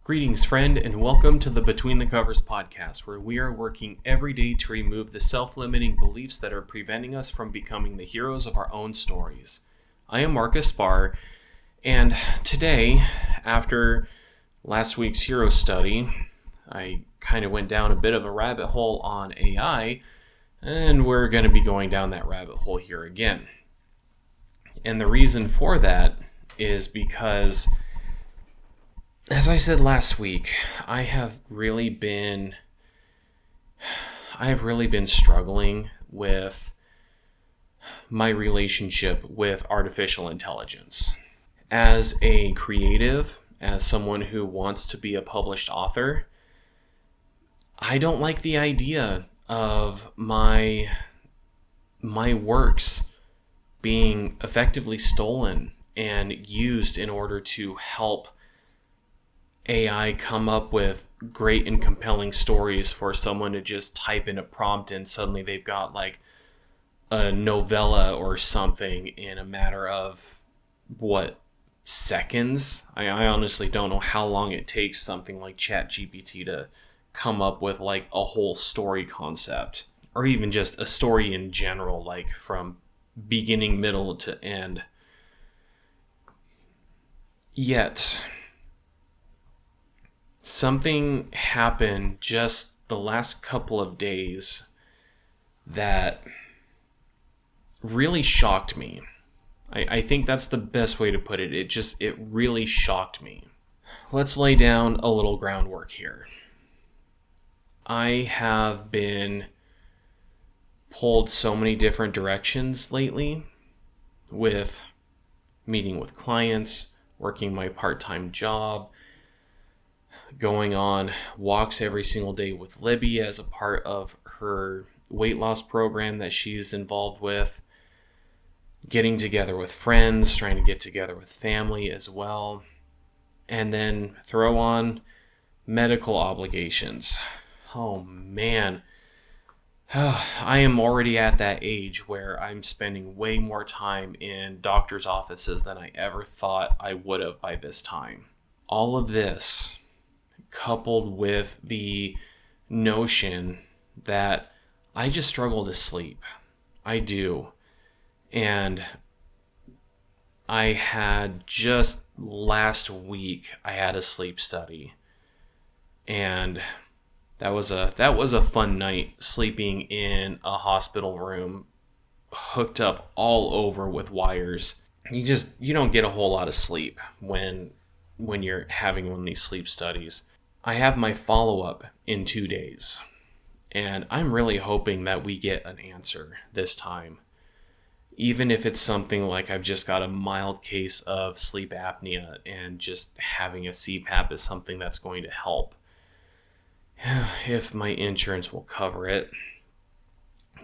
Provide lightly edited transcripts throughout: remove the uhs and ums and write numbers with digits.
Greetings, friend, and welcome to the Between the Covers podcast, where we are working every day to remove the self-limiting beliefs that are preventing us from becoming the heroes of our own stories. I am Marcus Spar, and today, after last week's hero study, I kind of went down a bit of a rabbit hole on AI, and we're going to be going down that rabbit hole here again. And the reason for that is because, as I said last week, I have really been struggling with my relationship with artificial intelligence. As a creative, as someone who wants to be a published author, I don't like the idea of my works being effectively stolen and used in order to help AI come up with great and compelling stories for someone to just type in a prompt and suddenly they've got like a novella or something in a matter of seconds. I honestly don't know how long it takes something like ChatGPT to come up with like a whole story concept, or even just a story in general, like from beginning, middle to end. Yet something happened just the last couple of days that really shocked me. I think that's the best way to put it. It really shocked me. Let's lay down a little groundwork here. I have been pulled so many different directions lately with meeting with clients, working my part-time job, going on walks every single day with Libby as a part of her weight loss program that she's involved with, getting together with friends, trying to get together with family as well, and then throw on medical obligations. Oh man, I am already at that age where I'm spending way more time in doctor's offices than I ever thought I would have by this time. All of this, coupled with the notion that I just struggle to sleep. I do. And I had just last week, I had a sleep study. And that was a fun night, sleeping in a hospital room, hooked up all over with wires. You don't get a whole lot of sleep when you're having one of these sleep studies. I have my follow-up in 2 days, and I'm really hoping that we get an answer this time. Even if it's something like I've just got a mild case of sleep apnea and just having a CPAP is something that's going to help. If my insurance will cover it.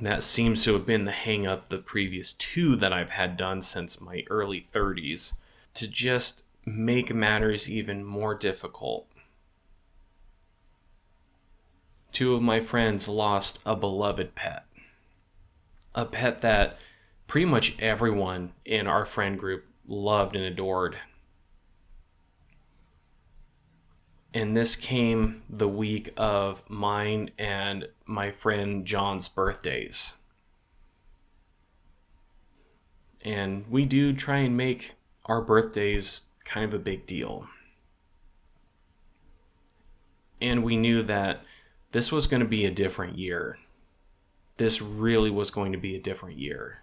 That seems to have been the hang-up the previous 2 that I've had done since my early 30s, to just make matters even more difficult. 2 of my friends lost a beloved pet. A pet that pretty much everyone in our friend group loved and adored. And this came the week of mine and my friend John's birthdays. And we do try and make our birthdays kind of a big deal. And we knew that this was going to be a different year. This really was going to be a different year.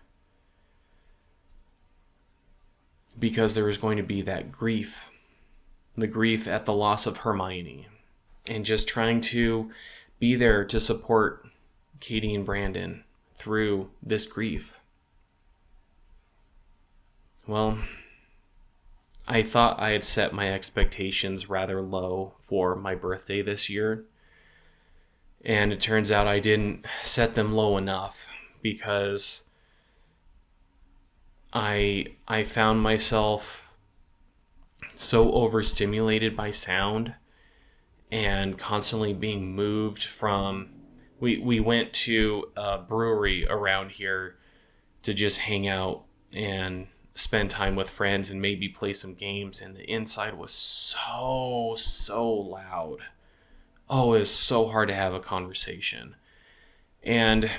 Because there was going to be that grief. The grief at the loss of Hermione. And just trying to be there to support Katie and Brandon through this grief. Well, I thought I had set my expectations rather low for my birthday this year. And it turns out I didn't set them low enough, because I found myself so overstimulated by sound and constantly being moved from... We went to a brewery around here to just hang out and spend time with friends and maybe play some games, and the inside was so loud. Oh, it was so hard to have a conversation. And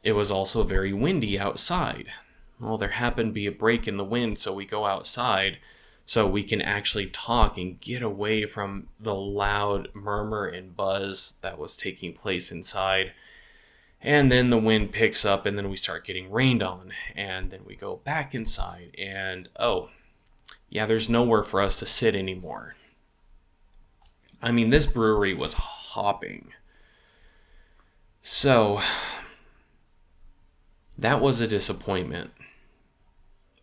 it was also very windy outside. Well, there happened to be a break in the wind, so we go outside so we can actually talk and get away from the loud murmur and buzz that was taking place inside. And then the wind picks up, and then we start getting rained on. And then we go back inside, and oh, yeah, there's nowhere for us to sit anymore. I mean, this brewery was hopping. So, that was a disappointment.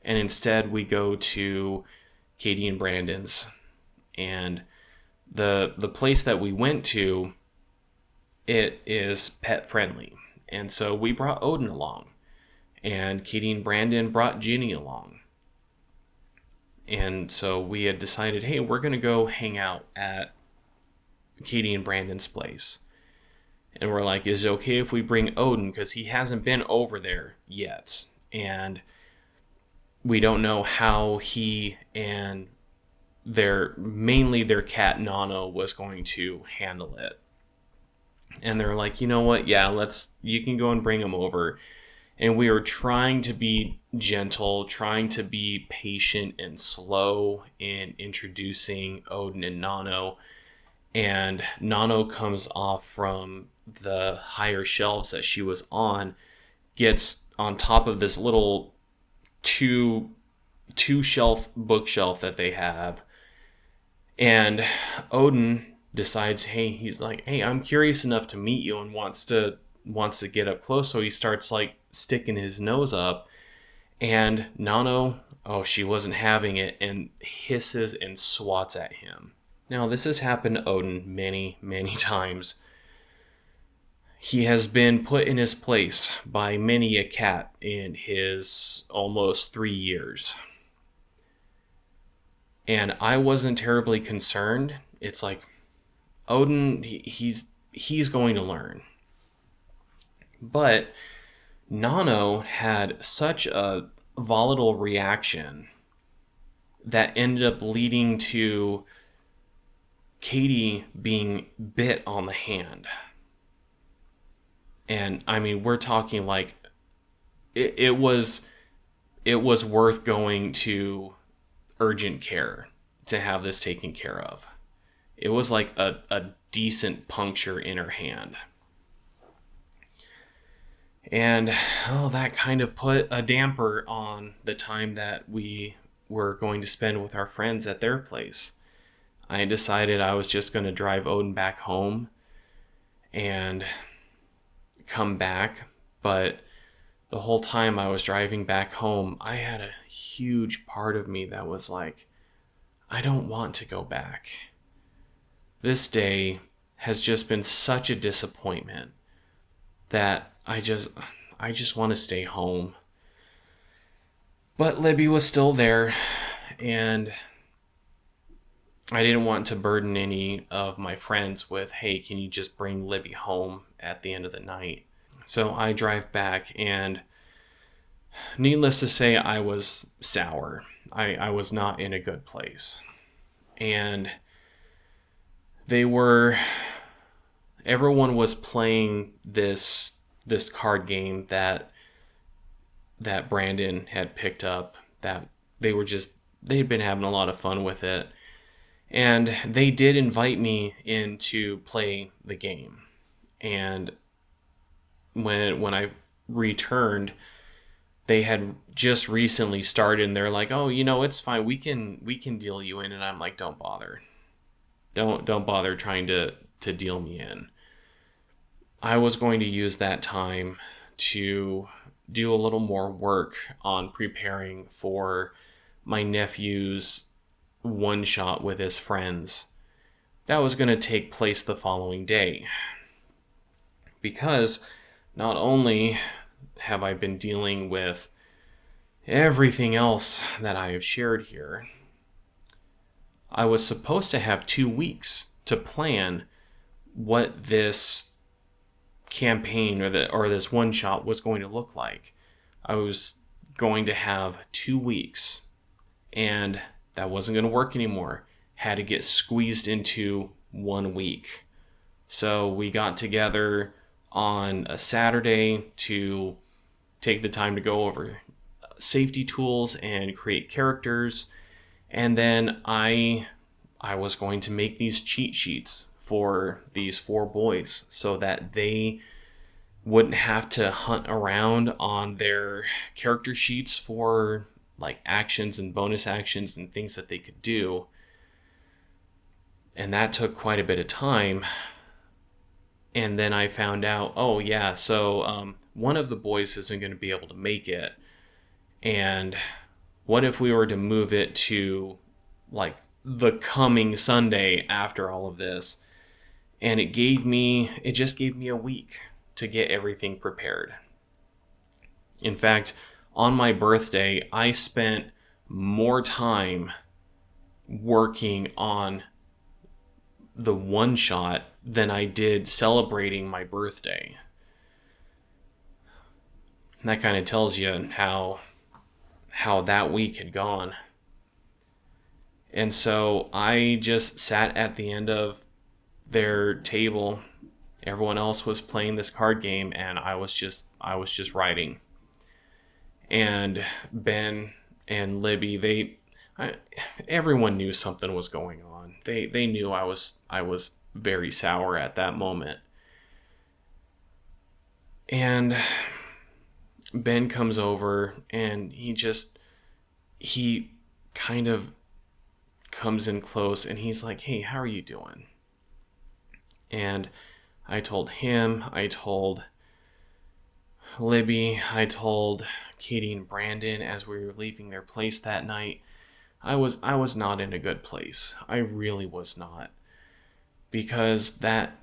And instead, we go to Katie and Brandon's. And the place that we went to, it is pet friendly. And so we brought Odin along. And Katie and Brandon brought Ginny along. And so we had decided, hey, we're going to go hang out at Katie and Brandon's place. And we're like, is it okay if we bring Odin? Because he hasn't been over there yet. And we don't know how he and mainly their cat Nano was going to handle it. And they're like, you know what? Yeah, you can go and bring him over. And we were trying to be gentle, trying to be patient and slow in introducing Odin and Nano. And Nano comes off from the higher shelves that she was on, gets on top of this little two shelf bookshelf that they have. And Odin decides, he's like, hey, I'm curious enough to meet you, and wants to get up close. So he starts like sticking his nose up, and Nano, she wasn't having it, and hisses and swats at him. Now, this has happened to Odin many, many times. He has been put in his place by many a cat in his almost 3 years. And I wasn't terribly concerned. It's like, Odin, he's going to learn. But Nano had such a volatile reaction that ended up leading to Katie being bit on the hand. And I mean, we're talking like it was worth going to urgent care to have this taken care of. It was like a decent puncture in her hand. And that kind of put a damper on the time that we were going to spend with our friends at their place. I decided I was just going to drive Odin back home and come back. But the whole time I was driving back home, I had a huge part of me that was like, I don't want to go back. This day has just been such a disappointment that I just want to stay home. But Libby was still there, and I didn't want to burden any of my friends with, hey, can you just bring Libby home at the end of the night? So I drive back, and needless to say, I was sour. I was not in a good place. And everyone was playing this card game that Brandon had picked up, that they'd been having a lot of fun with it. And they did invite me in to play the game. And when I returned, they had just recently started, and they're like, oh, it's fine. We can deal you in. And I'm like, don't bother. Don't bother trying to deal me in. I was going to use that time to do a little more work on preparing for my nephew's one shot with his friends. That was going to take place the following day. Because not only have I been dealing with everything else that I have shared here, I was supposed to have 2 weeks to plan what this campaign or this one shot was going to look like. I was going to have 2 weeks, and that wasn't going to work anymore. Had to get squeezed into 1 week. So we got together on a Saturday to take the time to go over safety tools and create characters. And then I was going to make these cheat sheets for these 4 boys so that they wouldn't have to hunt around on their character sheets for like actions and bonus actions and things that they could do. And that took quite a bit of time. And then I found out, so one of the boys isn't going to be able to make it. And what if we were to move it to like the coming Sunday after all of this? And it just gave me a week to get everything prepared. In fact, on my birthday, I spent more time working on the one shot than I did celebrating my birthday. And that kind of tells you how that week had gone. And so I just sat at the end of their table. Everyone else was playing this card game, and I was just writing. And Ben and Libby, everyone knew something was going on. They knew I was very sour at that moment. And Ben comes over, and he kind of comes in close, and he's like, "Hey, how are you doing?" And I told him, I told Libby, I told Katie and Brandon as we were leaving their place that night, I was not in a good place. I really was not. Because that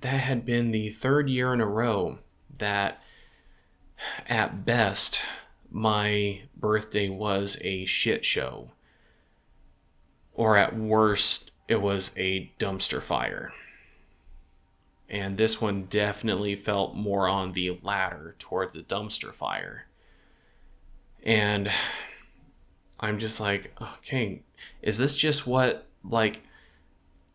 had been the 3rd year in a row that at best my birthday was a shit show. Or at worst, it was a dumpster fire. And this one definitely felt more on the latter towards the dumpster fire. And I'm just like, okay, is this just what, like,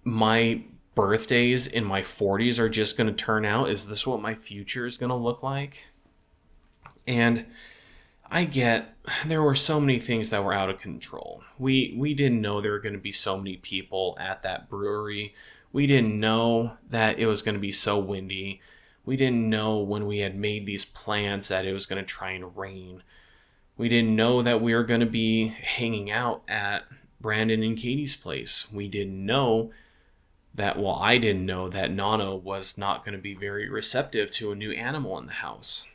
my birthdays in my 40s are just going to turn out? Is this what my future is going to look like? And there were so many things that were out of control. We didn't know there were going to be so many people at that brewery. We didn't know that it was going to be so windy. We didn't know when we had made these plans that it was going to try and rain. We didn't know that we were going to be hanging out at Brandon and Katie's place. We didn't know I didn't know that Nana was not going to be very receptive to a new animal in the house.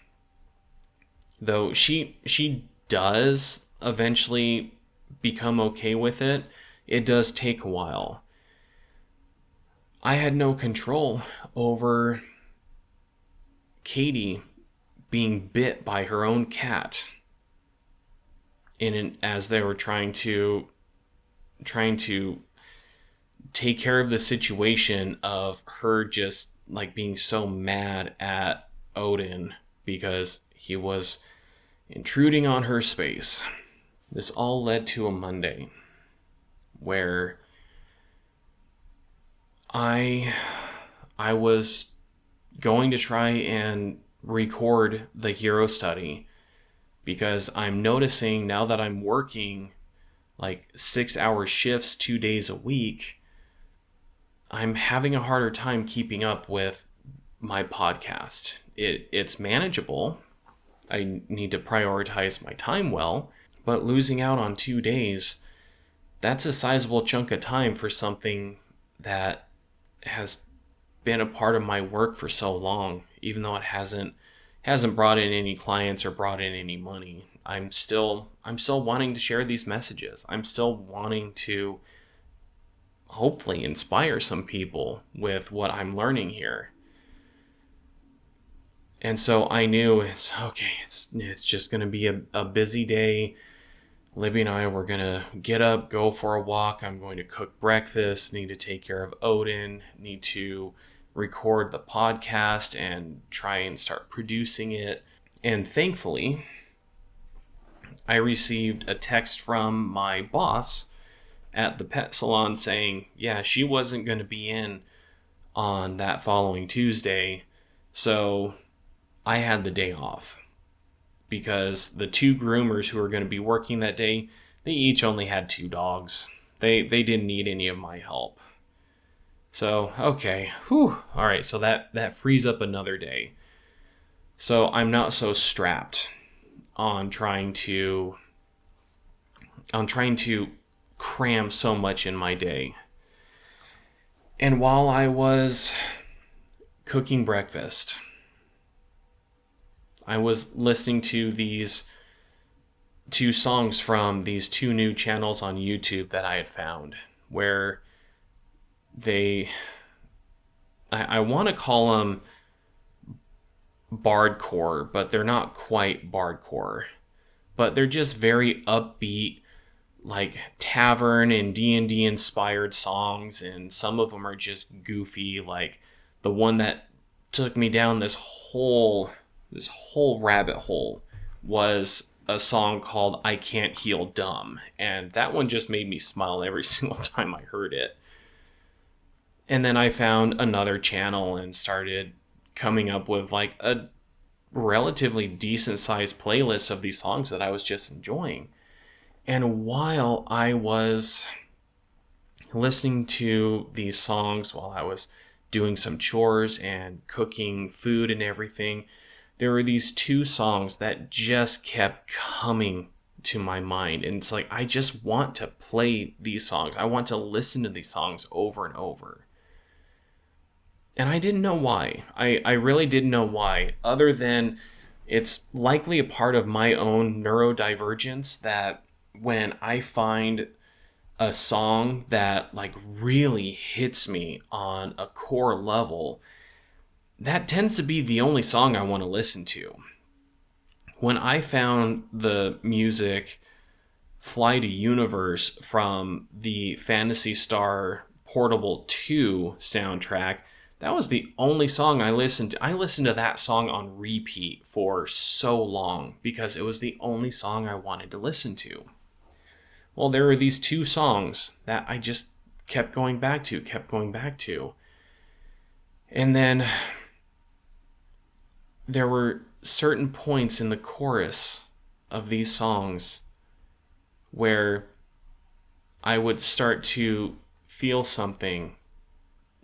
Though she does eventually become okay with it, it does take a while. I had no control over Katie being bit by her own cat as they were trying to take care of the situation of her just like being so mad at Odin because he was intruding on her space. This all led to a Monday where I was going to try and record the hero study because I'm noticing now that I'm working like 6-hour shifts 2 days a week, I'm having a harder time keeping up with my podcast. It's manageable. I need to prioritize my time well, but losing out on 2 days, that's a sizable chunk of time for something that has been a part of my work for so long, even though it hasn't brought in any clients or brought in any money. I'm still wanting to share these messages. I'm still wanting to hopefully inspire some people with what I'm learning here. And so I knew it's just going to be a busy day. Libby and I were going to get up, go for a walk. I'm going to cook breakfast, need to take care of Odin, need to record the podcast and try and start producing it. And thankfully, I received a text from my boss at the pet salon saying, yeah, she wasn't going to be in on that following Tuesday, so I had the day off because the two groomers who were going to be working that day, they each only had 2 dogs. They didn't need any of my help. So, okay, whew. All right, so that frees up another day. So I'm not so strapped on trying to cram so much in my day. And while I was cooking breakfast, I was listening to these 2 songs from these 2 new channels on YouTube that I had found, where I want to call them bardcore, but they're not quite bardcore. But they're just very upbeat, like tavern and D&D inspired songs, and some of them are just goofy. Like the one that took me down this whole rabbit hole was a song called I Can't Heal Dumb, and that one just made me smile every single time I heard it. And then I found another channel and started coming up with like a relatively decent sized playlist of these songs that I was just enjoying. And while I was listening to these songs, while I was doing some chores and cooking food and everything, there were these 2 songs that just kept coming to my mind. And it's like, I just want to play these songs. I want to listen to these songs over and over. And I didn't know why. I really didn't know why, other than it's likely a part of my own neurodivergence that when I find a song that like really hits me on a core level, that tends to be the only song I want to listen to. When I found the music Fly to Universe from the Phantasy Star Portable 2 soundtrack, that was the only song I listened to. I listened to that song on repeat for so long because it was the only song I wanted to listen to. Well, there were these 2 songs that I just kept going back to. And then there were certain points in the chorus of these songs where I would start to feel something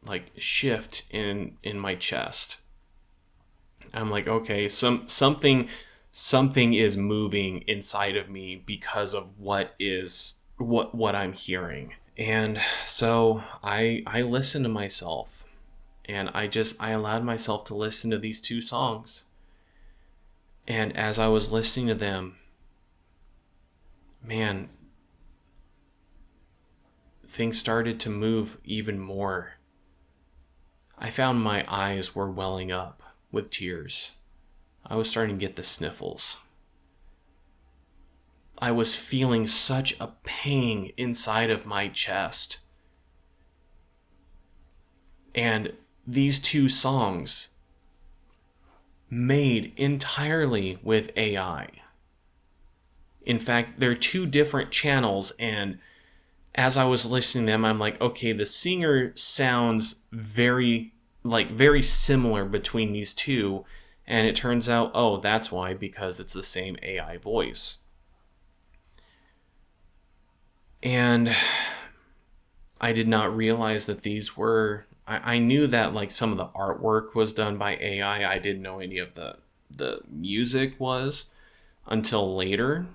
like shift in my chest. I'm like, okay, something is moving inside of me because of what I'm hearing. And so I listened to myself, and I allowed myself to listen to these 2 songs. And as I was listening to them, man, things started to move even more. I found my eyes were welling up with tears. I was starting to get the sniffles. I was feeling such a pang inside of my chest. And these 2 songs, made entirely with AI. In fact, they're 2 different channels, and as I was listening to them, I'm like, okay, the singer sounds very similar between these 2, and it turns out, oh, that's why, because it's the same AI voice. And I did not realize that these were, I knew that like some of the artwork was done by AI. I didn't know any of the music was until later.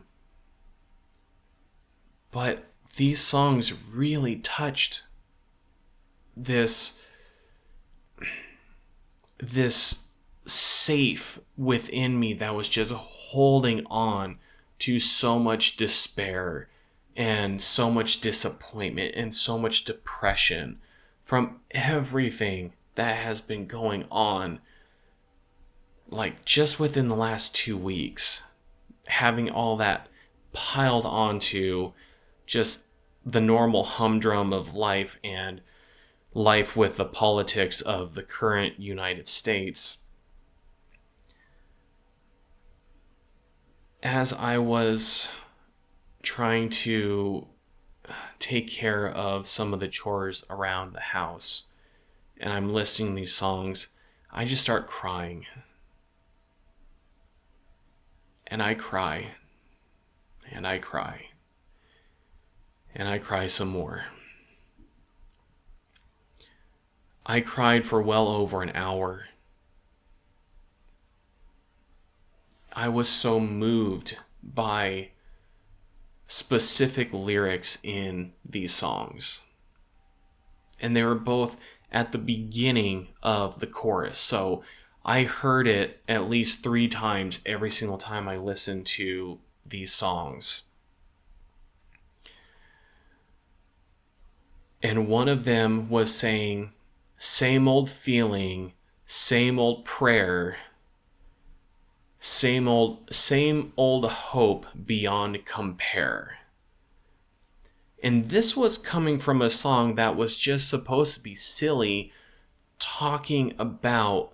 But these songs really touched this safe within me that was just holding on to so much despair and so much disappointment and so much depression from everything that has been going on, like just within the last 2 weeks, having all that piled onto just the normal humdrum of life and life with the politics of the current United States. as I was trying to take care of some of the chores around the house and I'm listening to these songs, I just start crying. And I cry. And I cry. And I cry some more. I cried for well over an hour. I was so moved by specific lyrics in these songs. And they were both at the beginning of the chorus. So I heard it at least 3 times every single time I listened to these songs. And one of them was saying, same old feeling, same old prayer, same old hope beyond compare. And this was coming from a song that was just supposed to be silly, talking about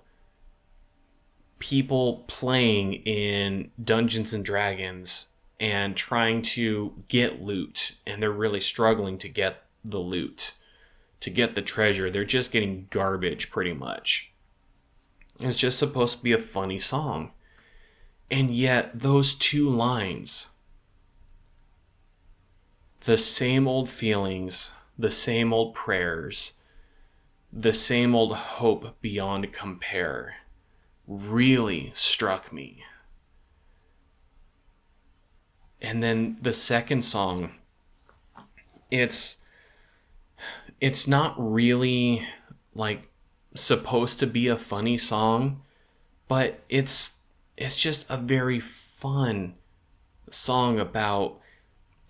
people playing in Dungeons and Dragons and trying to get loot, and they're really struggling to get the loot, to get the treasure. They're just getting garbage pretty much. It's just supposed to be a funny song. And yet those 2 lines, the same old feelings, the same old prayers, the same old hope beyond compare, really struck me. And then the second song, it's not really like supposed to be a funny song, but it's just a very fun song about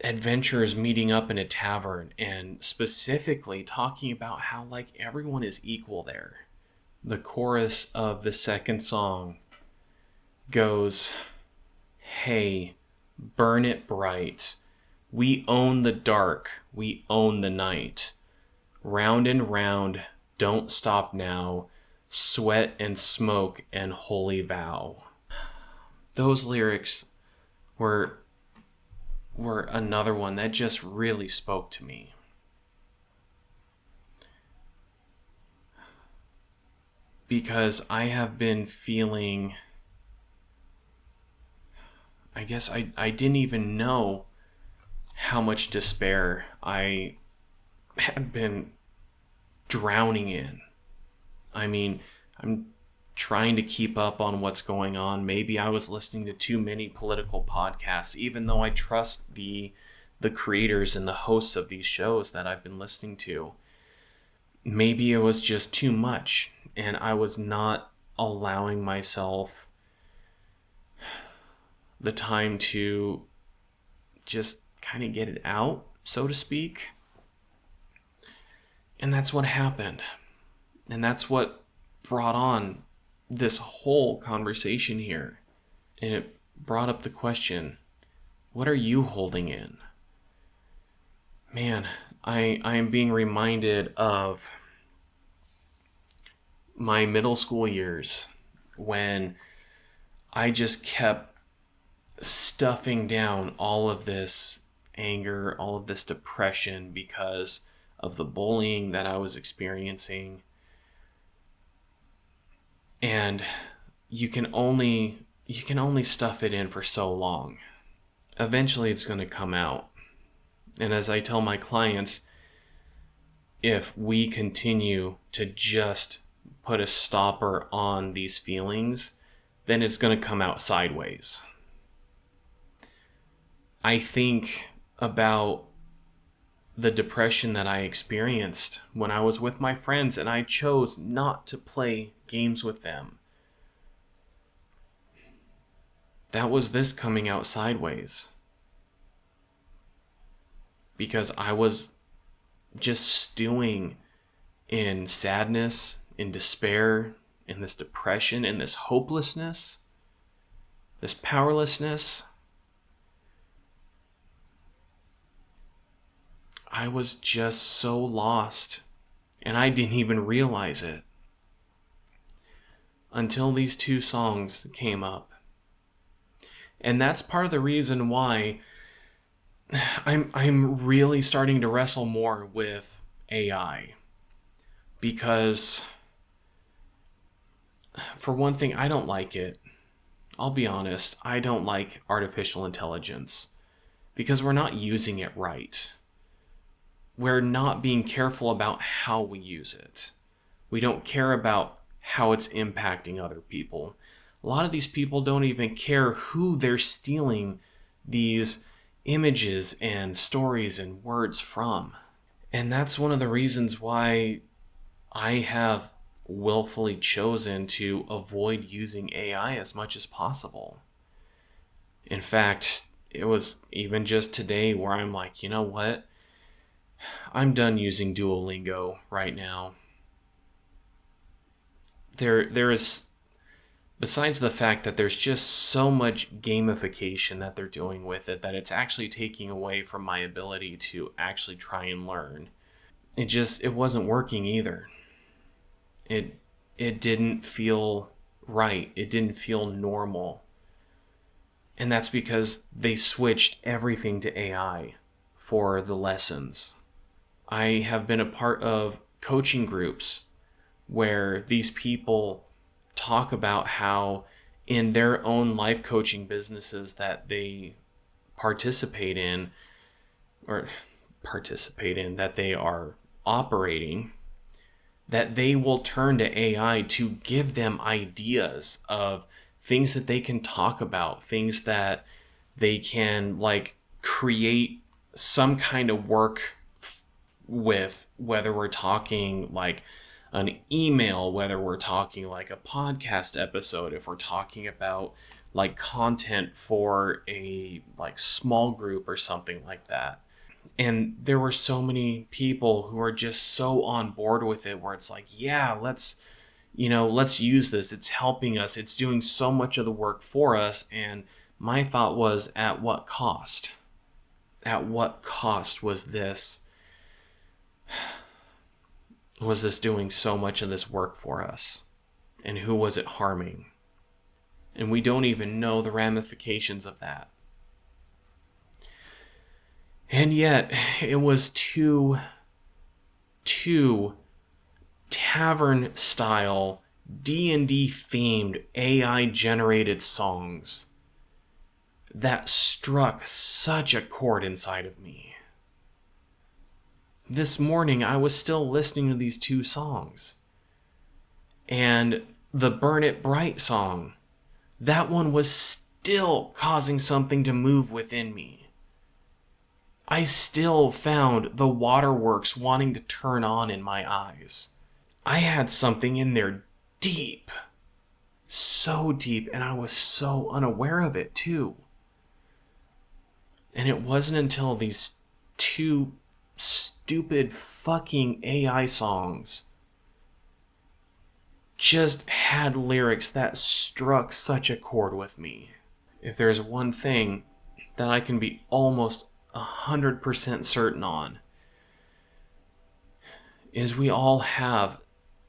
adventurers meeting up in a tavern and specifically talking about how like everyone is equal there. The chorus of the second song goes, "Hey, burn it bright. We own the dark, we own the night. Round and round, don't stop now. Sweat and smoke and holy vow." Those lyrics were another one that just really spoke to me. Because I have been feeling, I guess I didn't even know how much despair I had been drowning in. I mean, I'm trying to keep up on what's going on. Maybe I was listening to too many political podcasts, even though I trust the creators and the hosts of these shows that I've been listening to. Maybe it was just too much, and I was not allowing myself the time to just kind of get it out, so to speak. And that's what happened. And that's what brought on this whole conversation here. And it brought up the question, what are you holding in? Man, I am being reminded of my middle school years when I just kept stuffing down all of this anger, all of this depression because of the bullying that I was experiencing. And you can only stuff it in for so long. Eventually it's going to come out. And as I tell my clients, if we continue to just put a stopper on these feelings, then it's going to come out sideways. I think about the depression that I experienced when I was with my friends and I chose not to play games with them. That was this coming out sideways. Because I was just stewing in sadness, in despair, in this depression, in this hopelessness, this powerlessness. I was just so lost, and I didn't even realize it until these 2 songs came up. And that's part of the reason why I'm really starting to wrestle more with AI. Because for one thing, I don't like it. I'll be honest, I don't like artificial intelligence because we're not using it right. We're not being careful about how we use it. We don't care about how it's impacting other people. A lot of these people don't even care who they're stealing these images and stories and words from. And that's one of the reasons why I have willfully chosen to avoid using AI as much as possible. In fact, it was even just today where I'm like, you know what? I'm done using Duolingo right now. There is, besides the fact that there's just so much gamification that they're doing with it, that it's actually taking away from my ability to actually try and learn. It wasn't working either. It it didn't feel right. It didn't feel normal. And that's because they switched everything to AI for the lessons. I have been a part of coaching groups where these people talk about how in their own life coaching businesses that they participate in or that they are operating, that they will turn to AI to give them ideas of things that they can talk about, things that they can like create some kind of work with, whether we're talking like an email, whether we're talking like a podcast episode, if we're talking about like content for a like small group or something like that. And there were so many people who are just so on board with it where it's like, yeah, let's use this. It's helping us. It's doing so much of the work for us. And my thought was, at what cost? At what cost was this doing so much of this work for us? And who was it harming? And we don't even know the ramifications of that. And yet, it was two tavern style D&D themed AI generated songs that struck such a chord inside of me. This morning I was still listening to these two songs. And the Burn It Bright song, that one was still causing something to move within me. I still found the waterworks wanting to turn on in my eyes. I had something in there deep, so deep, and I was so unaware of it too. And it wasn't until these two stupid fucking AI songs just had lyrics that struck such a chord with me. If there's one thing that I can be almost 100% certain on, is we all have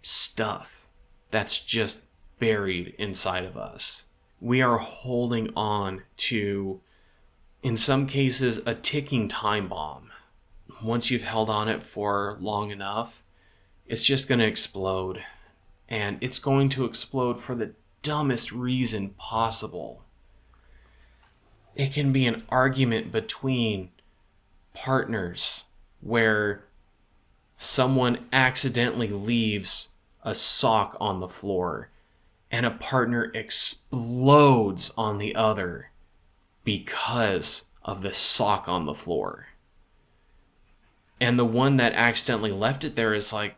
stuff that's just buried inside of us. We are holding on to, in some cases, a ticking time bomb. Once you've held on it for long enough, it's just going to explode. And it's going to explode for the dumbest reason possible. It can be an argument between partners where someone accidentally leaves a sock on the floor and a partner explodes on the other because of the sock on the floor. And the one that accidentally left it there is like,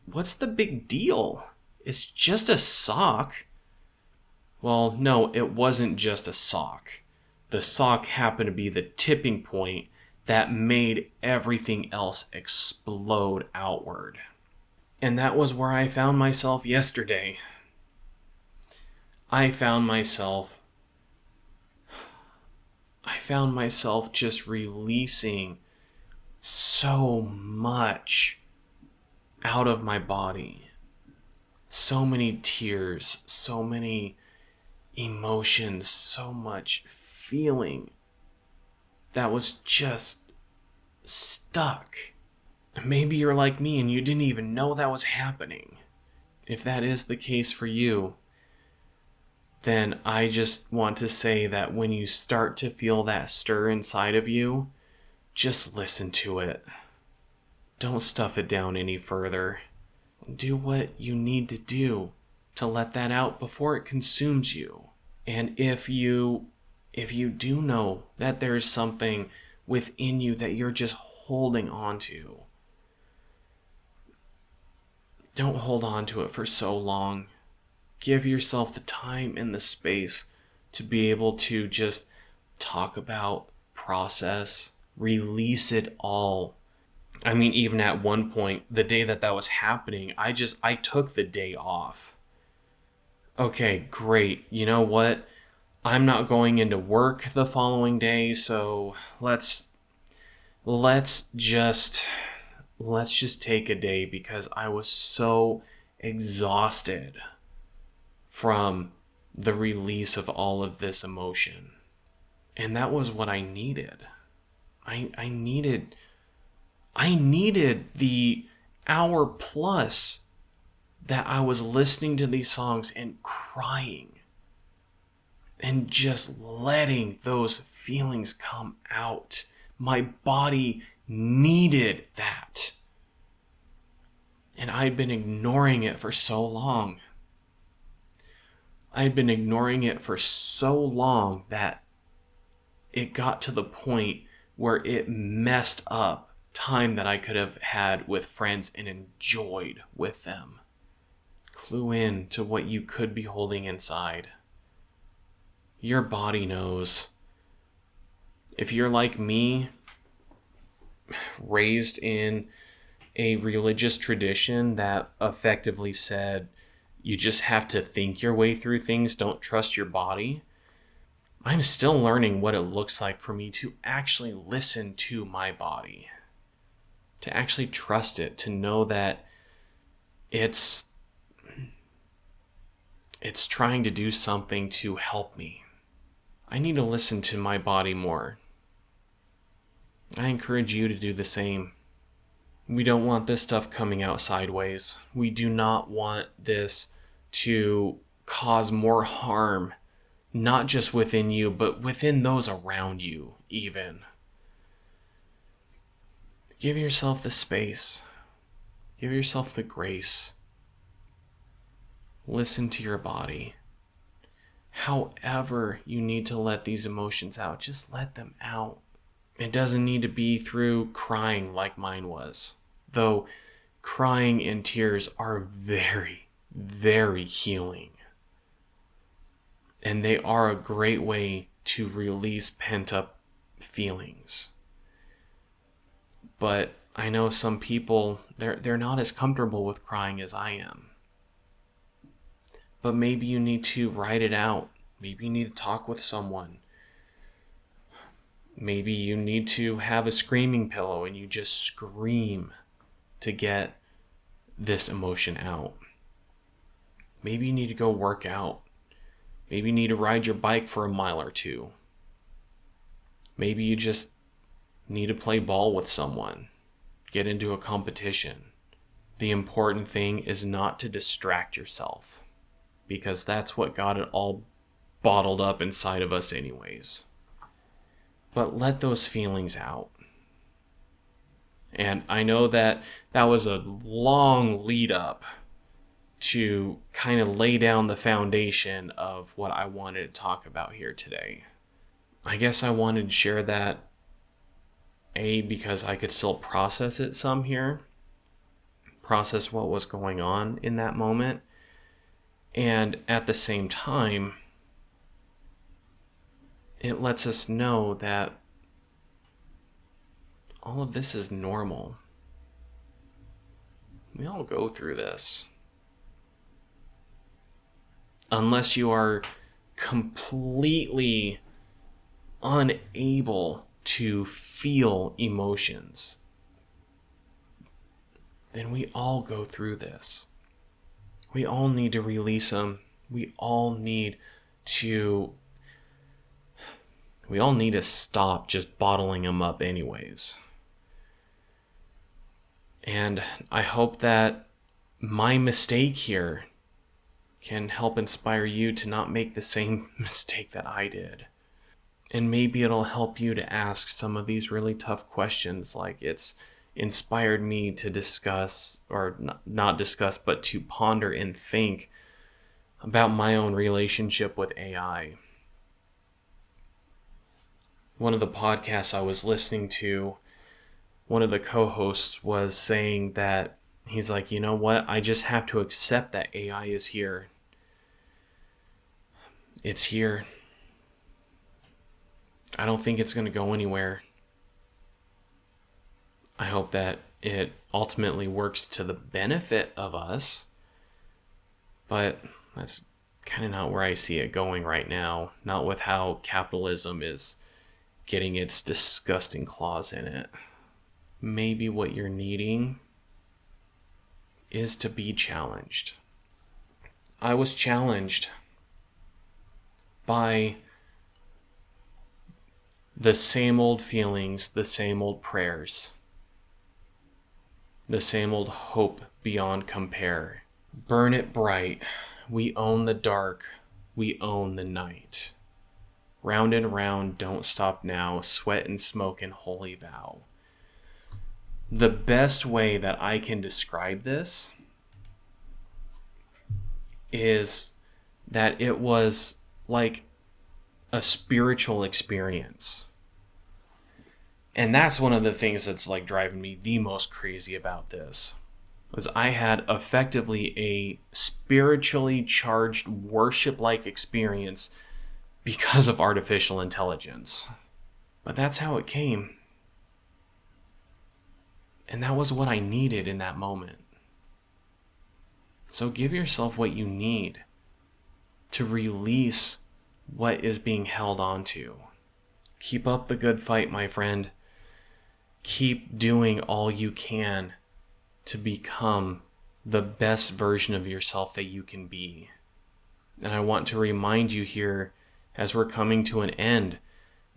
what's the big deal? It's just a sock. Well, no, it wasn't just a sock. The sock happened to be the tipping point that made everything else explode outward. And that was where I found myself yesterday. I found myself just releasing so much out of my body. So many tears, so many emotions, so much feeling that was just stuck. Maybe you're like me and you didn't even know that was happening. If that is the case for you, then I just want to say that when you start to feel that stir inside of you, just listen to it. Don't stuff it down any further. Do what you need to do to let that out before it consumes you. And if you do know that there's something within you that you're just holding on to, don't hold on to it for so long. Give yourself the time and the space to be able to just talk about, process, release it all. I mean, even at one point, the day that was happening, I took the day off. Okay, great. You know what? I'm not going into work the following day, so let's just take a day, because I was so exhausted from the release of all of this emotion. And that was what I needed. I needed the hour plus that I was listening to these songs and crying and just letting those feelings come out. My body needed that. And I'd been ignoring it for so long. I'd been ignoring it for so long that it got to the point where it messed up time that I could have had with friends and enjoyed with them. Clue in to what you could be holding inside. Your body knows. If you're like me, raised in a religious tradition that effectively said you just have to think your way through things, don't trust your body, I'm still learning what it looks like for me to actually listen to my body, to actually trust it, to know that it's trying to do something to help me. I need to listen to my body more. I encourage you to do the same. We don't want this stuff coming out sideways. We do not want this to cause more harm, not just within you, but within those around you, even. Give yourself the space. Give yourself the grace. Listen to your body. However you need to let these emotions out, just let them out. It doesn't need to be through crying like mine was. Though crying and tears are very, very healing. And they are a great way to release pent-up feelings. But I know some people, they're not as comfortable with crying as I am. But maybe you need to write it out. Maybe you need to talk with someone. Maybe you need to have a screaming pillow and you just scream to get this emotion out. Maybe you need to go work out. Maybe you need to ride your bike for a mile or two. Maybe you just need to play ball with someone. Get into a competition. The important thing is not to distract yourself, because that's what got it all bottled up inside of us anyways. But let those feelings out. And I know that was a long lead up to kind of lay down the foundation of what I wanted to talk about here today. I guess I wanted to share that, because I could still process it some here, process what was going on in that moment, and at the same time, it lets us know that all of this is normal. We all go through this. Unless you are completely unable to feel emotions, then we all go through this. We all need to release them. We all need we all need to stop just bottling them up anyways. And I hope that my mistake here can help inspire you to not make the same mistake that I did. And maybe it'll help you to ask some of these really tough questions, like it's inspired me to discuss, or not discuss, but to ponder and think about my own relationship with AI. One of the podcasts I was listening to, one of the co-hosts was saying that he's like, you know what? I just have to accept that AI is here. It's here. I don't think it's going to go anywhere. I hope that it ultimately works to the benefit of us, but that's kind of not where I see it going right now. Not with how capitalism is getting its disgusting claws in it. Maybe what you're needing is to be challenged. I was challenged by the same old feelings, the same old prayers, the same old hope beyond compare. Burn it bright. We own the dark. We own the night. Round and round, don't stop now. Sweat and smoke and holy vow. The best way that I can describe this is that it was like a spiritual experience. And that's one of the things that's like driving me the most crazy about this, was I had effectively a spiritually charged worship-like experience because of artificial intelligence. But that's how it came. And that was what I needed in that moment. So give yourself what you need to release what is being held on to. Keep up the good fight, my friend. Keep doing all you can to become the best version of yourself that you can be. And I want to remind you here, as we're coming to an end,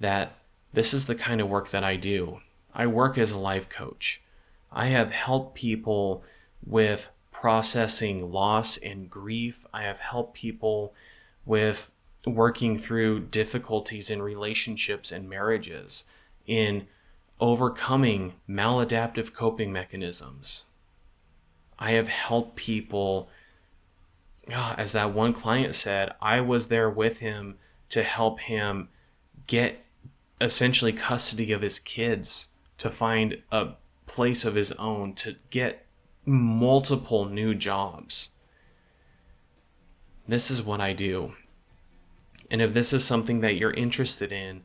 that this is the kind of work that I do. I work as a life coach. I have helped people with processing loss and grief. I have helped people with working through difficulties in relationships and marriages, in overcoming maladaptive coping mechanisms. I have helped people, as that one client said, I was there with him to help him get essentially custody of his kids, to find a place of his own, to get multiple new jobs. This is what I do. And if this is something that you're interested in,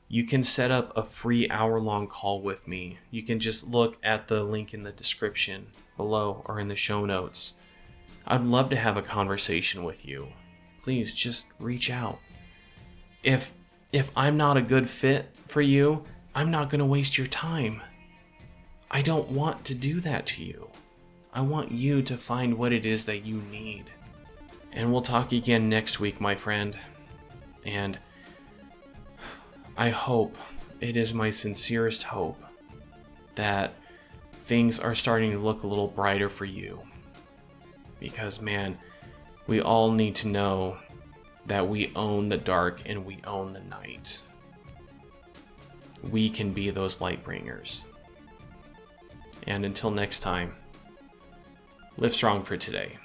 you can set up a free hour-long call with me. You can just look at the link in the description below or in the show notes. I'd love to have a conversation with you. Please just reach out. If I'm not a good fit for you, I'm not going to waste your time. I don't want to do that to you. I want you to find what it is that you need. And we'll talk again next week, my friend. And I hope, it is my sincerest hope, that things are starting to look a little brighter for you. Because, man, we all need to know that we own the dark and we own the night. We can be those light bringers. And until next time, live strong for today.